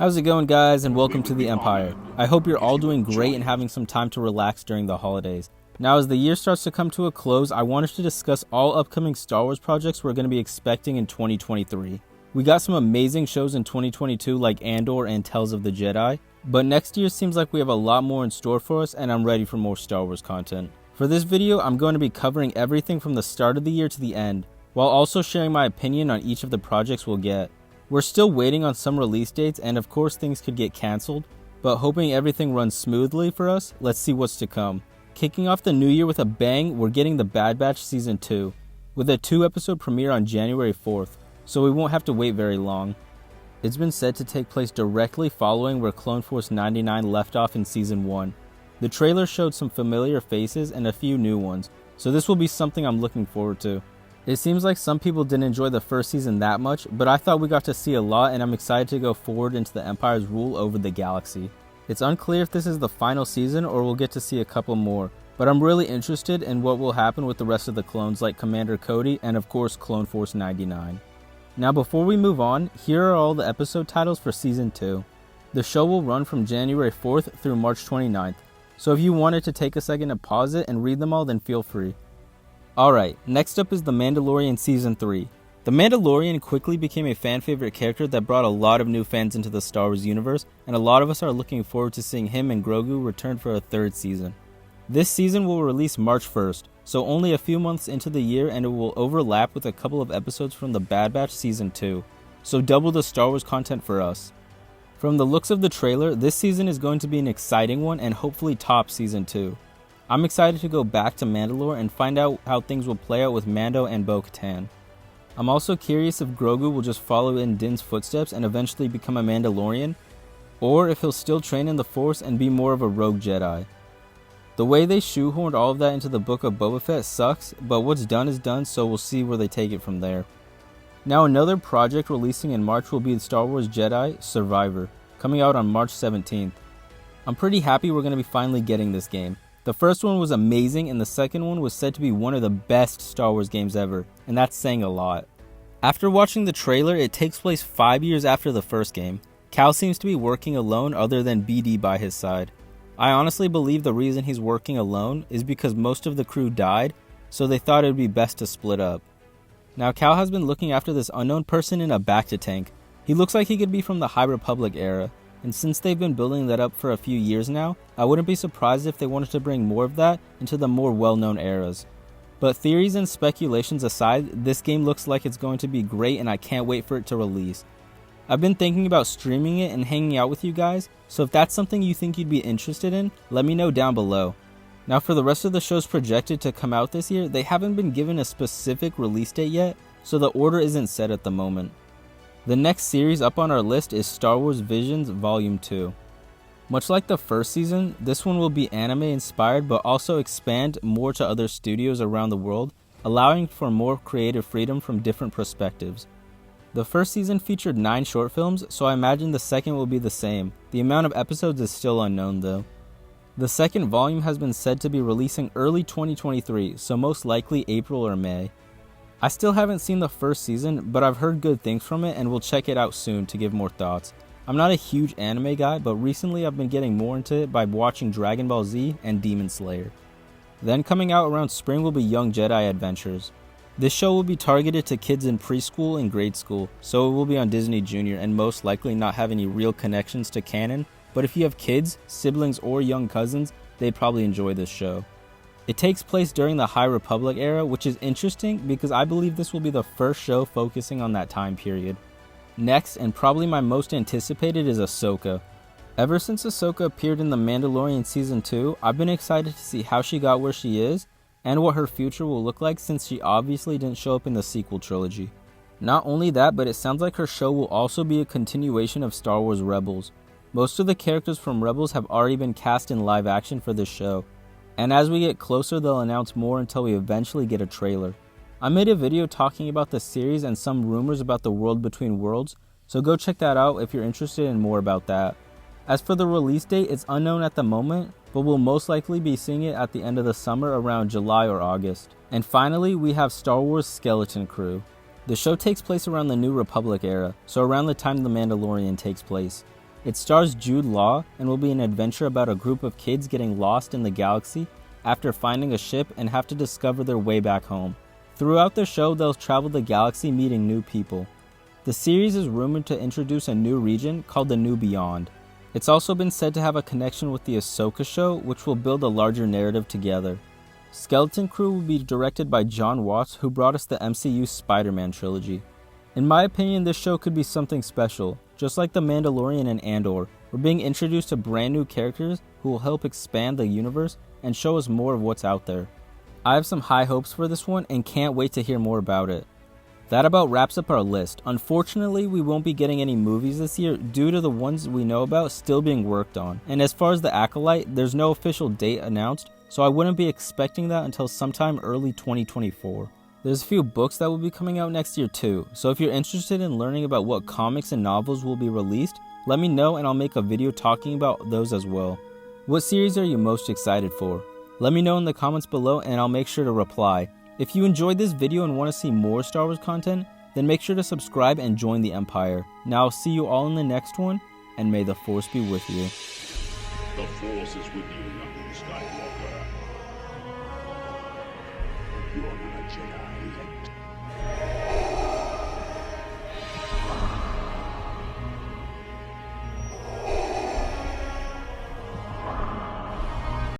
How's it going, guys, and welcome to the Empire. I hope you're all doing great and having some time to relax during the holidays. Now, as the year starts to come to a close, I wanted to discuss all upcoming Star Wars projects we're going to be expecting in 2023. We got some amazing shows in 2022 like Andor and Tales of the Jedi, but next year seems like we have a lot more in store for us, and I'm ready for more Star Wars content. For this video, I'm going to be covering everything from the start of the year to the end, while also sharing my opinion on each of the projects we'll get. We're still waiting on some release dates, and of course things could get cancelled, but hoping everything runs smoothly for us, let's see what's to come. Kicking off the new year with a bang, we're getting The Bad Batch Season 2, with a 2-episode premiere on January 4th, so we won't have to wait very long. It's been said to take place directly following where Clone Force 99 left off in Season 1. The trailer showed some familiar faces and a few new ones, so this will be something I'm looking forward to. It seems like some people didn't enjoy the first season that much, but I thought we got to see a lot, and I'm excited to go forward into the Empire's rule over the galaxy. It's unclear if this is the final season or we'll get to see a couple more, but I'm really interested in what will happen with the rest of the clones like Commander Cody and of course Clone Force 99. Now before we move on, here are all the episode titles for Season 2. The show will run from January 4th through March 29th, so if you wanted to take a second to pause it and read them all, then feel free. Alright, next up is The Mandalorian Season 3. The Mandalorian quickly became a fan favorite character that brought a lot of new fans into the Star Wars universe, and a lot of us are looking forward to seeing him and Grogu return for a third season. This season will release March 1st, so only a few months into the year, and it will overlap with a couple of episodes from The Bad Batch Season 2, so double the Star Wars content for us. From the looks of the trailer, this season is going to be an exciting one and hopefully top Season 2. I'm excited to go back to Mandalore and find out how things will play out with Mando and Bo-Katan. I'm also curious if Grogu will just follow in Din's footsteps and eventually become a Mandalorian, or if he'll still train in the Force and be more of a rogue Jedi. The way they shoehorned all of that into the Book of Boba Fett sucks, but what's done is done, so we'll see where they take it from there. Now another project releasing in March will be Star Wars Jedi Survivor, coming out on March 17th. I'm pretty happy we're going to be finally getting this game. The first one was amazing, and the second one was said to be one of the best Star Wars games ever, and that's saying a lot. After watching the trailer, it takes place 5 years after the first game. Cal seems to be working alone other than BD by his side. I honestly believe the reason he's working alone is because most of the crew died, so they thought it would be best to split up. Now Cal has been looking after this unknown person in a Bacta tank. He looks like he could be from the High Republic era, and since they've been building that up for a few years now, I wouldn't be surprised if they wanted to bring more of that into the more well-known eras. But theories and speculations aside, this game looks like it's going to be great, and I can't wait for it to release. I've been thinking about streaming it and hanging out with you guys, so if that's something you think you'd be interested in, let me know down below. Now for the rest of the shows projected to come out this year, they haven't been given a specific release date yet, so the order isn't set at the moment. The next series up on our list is Star Wars Visions Volume 2. Much like the first season, this one will be anime inspired but also expand more to other studios around the world, allowing for more creative freedom from different perspectives. The first season featured 9 short films, so I imagine the second will be the same. The amount of episodes is still unknown though. The second volume has been said to be releasing early 2023, so most likely April or May. I still haven't seen the first season, but I've heard good things from it and will check it out soon to give more thoughts. I'm not a huge anime guy, but recently I've been getting more into it by watching Dragon Ball Z and Demon Slayer. Then coming out around spring will be Young Jedi Adventures. This show will be targeted to kids in preschool and grade school, so it will be on Disney Junior and most likely not have any real connections to canon, but if you have kids, siblings, or young cousins, they'd probably enjoy this show. It takes place during the High Republic era, which is interesting because I believe this will be the first show focusing on that time period. Next, and probably my most anticipated, is Ahsoka. Ever since Ahsoka appeared in The Mandalorian Season 2, I've been excited to see how she got where she is, and what her future will look like since she obviously didn't show up in the sequel trilogy. Not only that, but it sounds like her show will also be a continuation of Star Wars Rebels. Most of the characters from Rebels have already been cast in live action for this show, and as we get closer they'll announce more until we eventually get a trailer. I made a video talking about the series and some rumors about the World Between Worlds, so go check that out if you're interested in more about that. As for the release date, it's unknown at the moment, but we'll most likely be seeing it at the end of the summer around July or August. And finally, we have Star Wars Skeleton Crew. The show takes place around the New Republic era, so around the time The Mandalorian takes place. It stars Jude Law and will be an adventure about a group of kids getting lost in the galaxy after finding a ship and have to discover their way back home. Throughout the show, they'll travel the galaxy meeting new people. The series is rumored to introduce a new region called the New Beyond. It's also been said to have a connection with the Ahsoka show, which will build a larger narrative together. Skeleton Crew will be directed by John Watts, who brought us the MCU Spider-Man trilogy. In my opinion, this show could be something special. Just like The Mandalorian and Andor, we're being introduced to brand new characters who will help expand the universe and show us more of what's out there. I have some high hopes for this one and can't wait to hear more about it. That about wraps up our list. Unfortunately, we won't be getting any movies this year due to the ones we know about still being worked on. And as far as The Acolyte, there's no official date announced, so I wouldn't be expecting that until sometime early 2024. There's a few books that will be coming out next year too, so if you're interested in learning about what comics and novels will be released, let me know and I'll make a video talking about those as well. What series are you most excited for? Let me know in the comments below and I'll make sure to reply. If you enjoyed this video and want to see more Star Wars content, then make sure to subscribe and join the Empire. Now I'll see you all in the next one, and may the Force be with you. The Force is with you, young Skywalker. You're not a Jedi yet.